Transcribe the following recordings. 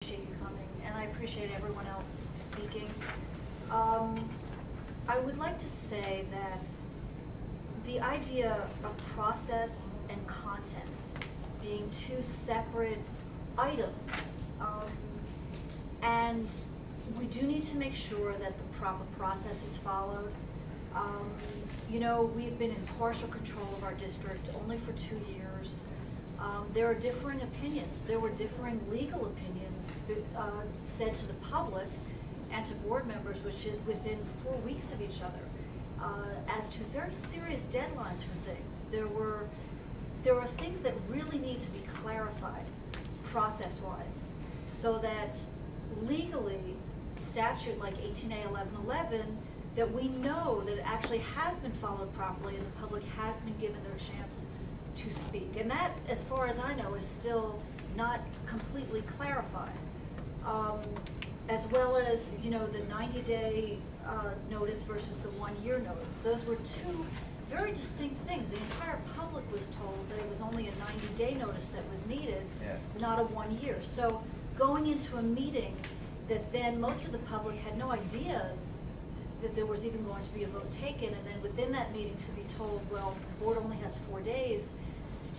appreciate you coming, and I appreciate everyone else speaking. I would like to say that the idea of process and content being two separate items, and we do need to make sure that the proper process is followed. You know, we've been in partial control of our district only for 2 years. There are differing opinions. There were differing legal opinions said to the public and to board members, which is within 4 weeks of each other, as to very serious deadlines for things. There are things that really need to be clarified process-wise, so that legally, statute like 18A 1111, that we know that it actually has been followed properly and the public has been given their chance to speak. And that, as far as I know, is still not completely clarified. As well as, you know, the 90-day notice versus the 1-year notice. Those were two very distinct things. The entire public was told that it was only a 90-day notice that was needed, not a 1 year. So going into a meeting that then most of the public had no idea that there was even going to be a vote taken, and then within that meeting to be told, well, the board only has 4 days.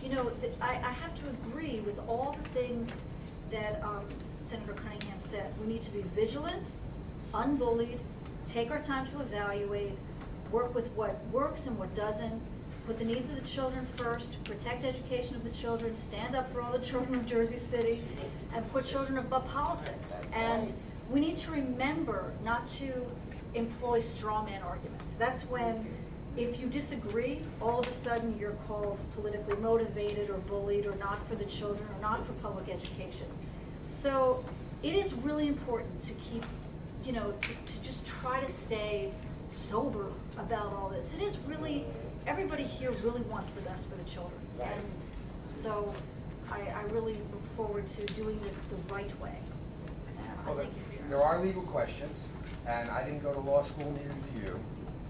You know, I have to agree with all the things that Senator Cunningham said. We need to be vigilant, unbullied, take our time to evaluate, work with what works and what doesn't, put the needs of the children first, protect education of the children, stand up for all the children of Jersey City, and put children above politics. And we need to remember not to employ straw man arguments. That's when, if you disagree, all of a sudden you're called politically motivated or bullied or not for the children or not for public education. So it is really important to keep, you know, to just try to stay sober about all this. It is really, everybody here really wants the best for the children. And so I really look forward to doing this the right way. Well, there are legal questions, and I didn't go to law school, neither do you.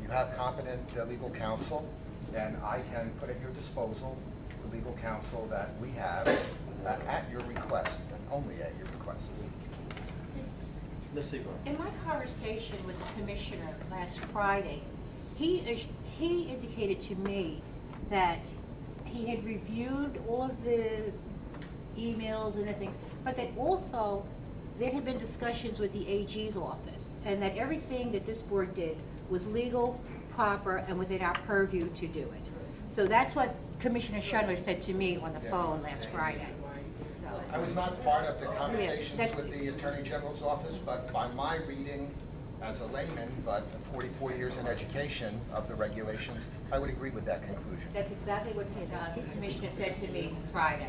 You have competent legal counsel, and I can put at your disposal the legal counsel that we have at your request, and only at your request. In my conversation with the commissioner last Friday, he indicated to me that he had reviewed all of the emails and the things, but that also there had been discussions with the AG's office, and that everything that this board did was legal, proper, and within our purview to do it. So that's what Commissioner Schindler said to me on the phone last Friday. So I was not part of the conversations with the Attorney General's office, but by my reading as a layman, but 44 years in education of the regulations, I would agree with that conclusion. that's exactly what the commissioner said to me Friday.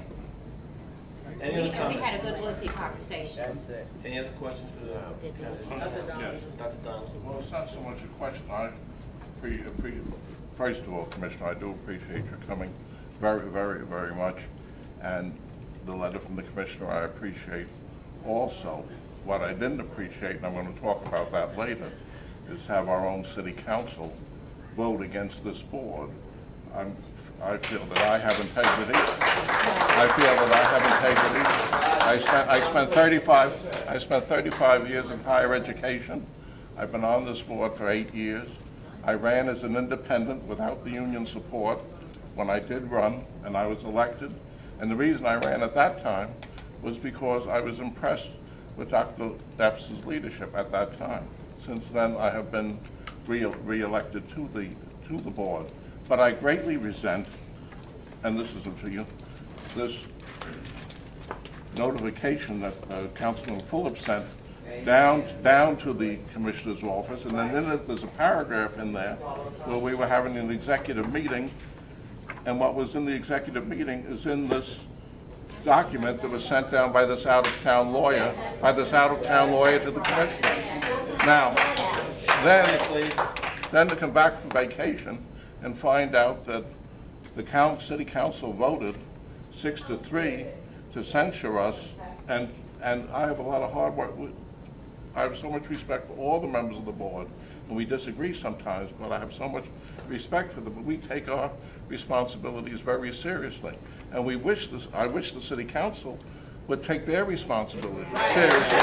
Any We other had a comments? good lengthy conversation. Any other questions for the Yes. Dr. Donaldson? Well, it's not so much a question. First of all, Commissioner, I do appreciate your coming very, very, very much. And the letter from the Commissioner I appreciate also. What I didn't appreciate, and I'm going to talk about that later, is have our own city council vote against this board. I feel that I have integrity. I feel that I have integrity. I spent 35 years in higher education. I've been on this board for 8 years. I ran as an independent without the union support when I did run, and I was elected. And the reason I ran at that time was because I was impressed with Dr. Depp's leadership at that time. Since then, I have been re-elected to the board. But I greatly resent, and this is to you, this notification that Councilman Fulop sent down to the Commissioner's office, and then in it, there's a paragraph in there where we were having an executive meeting, and what was in the executive meeting is in this document that was sent down by this out-of-town lawyer, to the Commissioner. Now, then to come back from vacation and find out that the City Council voted 6-3 to censure us, and I have a lot of hard work. I have so much respect for all the members of the board, and we disagree sometimes, but I have so much respect for them. But we take our responsibilities very seriously, and I wish the City Council would take their responsibility seriously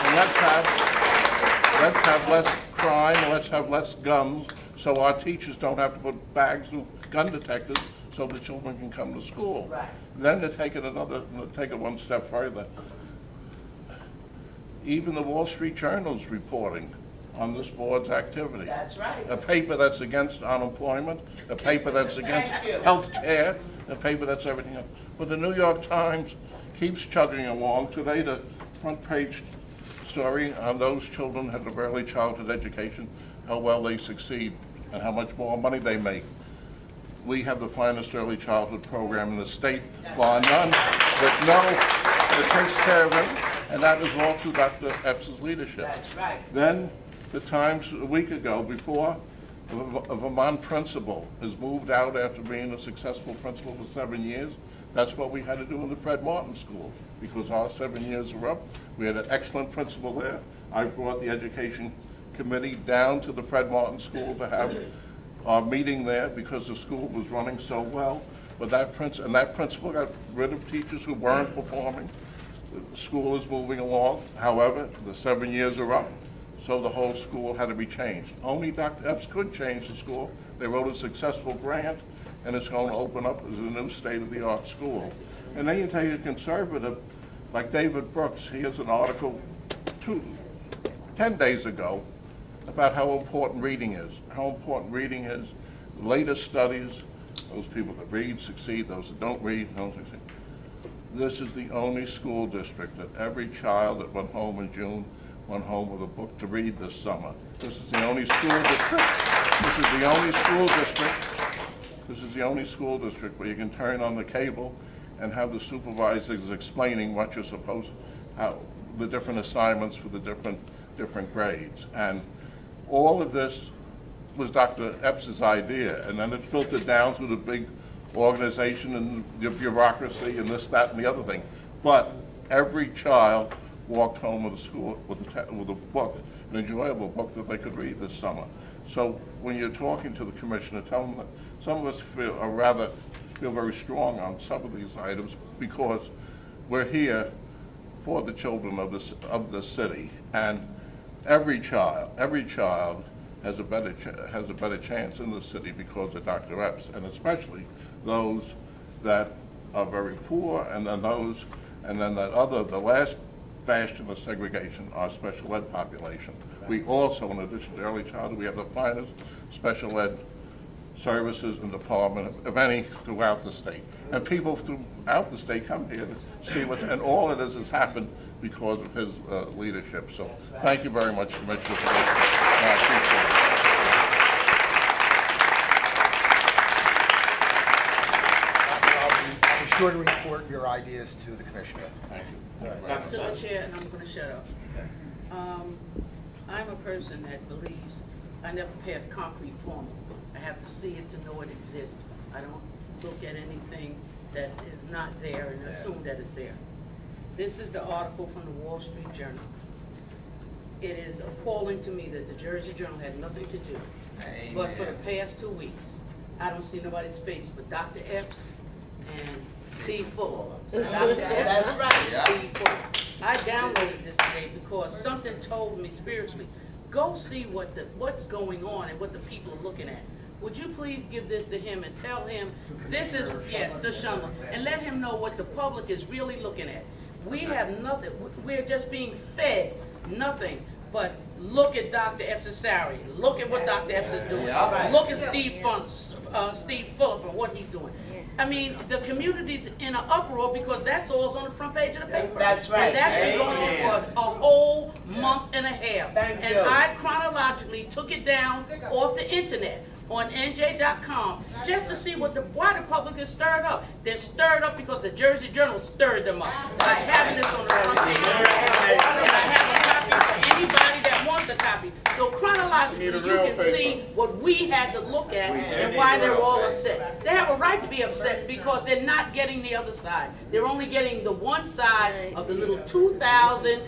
and let's have less crime, let's have less guns, so our teachers don't have to put bags of gun detectors so the children can come to school. Right. Then to take it one step further, even the Wall Street Journal's reporting on this board's activity. That's right. A paper that's against unemployment, a paper that's against health care, a paper that's everything else. But the New York Times keeps chugging along. Today, the front page story on those children who have an early childhood education, how well they succeed, and how much more money they make. We have the finest early childhood program in the state, bar none, that takes care of them, and that is all through Dr. Epps' leadership. That's right. Then, the Times a week ago, before a Vermont principal has moved out after being a successful principal for 7 years, that's what we had to do in the Fred Martin School, because our 7 years were up. We had an excellent principal there. I brought the education committee down to the Fred Martin School to have our meeting there because the school was running so well. But that principal got rid of teachers who weren't performing. The school is moving along. However, the 7 years are up, so the whole school had to be changed. Only Dr. Epps could change the school. They wrote a successful grant, and it's going to open up as a new state-of-the-art school. And then you take a conservative like David Brooks. He has an article 10 days ago about how important reading is. How important reading is. The latest studies, those people that read succeed, those that don't read don't succeed. This is the only school district that every child that went home in June went home with a book to read this summer. This is the only school district. This is the only school district. This is the only school district where you can turn on the cable and have the supervisors explaining what you're supposed, how the different assignments for the different grades. And all of this was Dr. Epps' idea, and then it filtered down through the big organization and the bureaucracy and this, that, and the other thing. But every child walked home with a book, an enjoyable book that they could read this summer. So when you're talking to the commissioner, tell them that some of us feel very strong on some of these items because we're here for the children of the city, and every child has a better chance in the city because of Dr. Epps, and especially those that are very poor, and then the last bastion of segregation, our special ed population. We also, in addition to early childhood, we have the finest special ed services and department of any throughout the state. And people throughout the state come here to see and all of this has happened because of his leadership. So thank you very much, Commissioner. I appreciate it. I'll be sure to report your ideas to the commissioner. Thank you. To the chair, and I'm going to shut up. I'm a person that believes I never pass concrete formula. I have to see it to know it exists. I don't look at anything that is not there and assume that it's there. This is the article from the Wall Street Journal. It is appalling to me that the Jersey Journal had nothing to do. Amen. But for the past 2 weeks, I don't see nobody's face but Dr. Epps and Steve Fuller. Dr. Epps, that's right, Steve Fuller. I downloaded this today because something told me spiritually, go see what's going on and what the people are looking at. Would you please give this to him and tell him this is, yes, the Shumler, and let him know what the public is really looking at. We have nothing, we're just being fed nothing but look at Dr. Epps' salary, look at what Dr. Epps is doing, look at Steve Fuller and what he's doing. I mean, the community's in an uproar because that's all's on the front page of the paper. That's right. And that's been going on for a whole month and a half. And I chronologically took it down off the internet on NJ.com just to see why the public is stirred up. They're stirred up because the Jersey Journal stirred them up by having this on the front page. And I have a copy for anybody that wants a copy. So chronologically, you can see what we had to look at and why they're all upset. They have a right to be upset because they're not getting the other side. They're only getting the one side of the little 2,000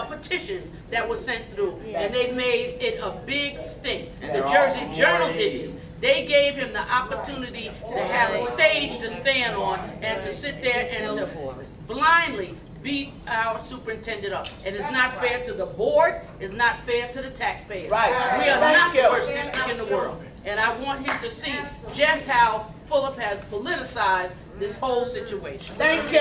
petitions that were sent through, and they made it a big stink. The Jersey Journal did this. They gave him the opportunity to have a stage to stand on and to sit there and to blindly beat our superintendent up. And it's not fair to the board, it's not fair to the taxpayers. Right. We are not the first district in the world. And I want him to see just how Fulop has politicized this whole situation. Thank you.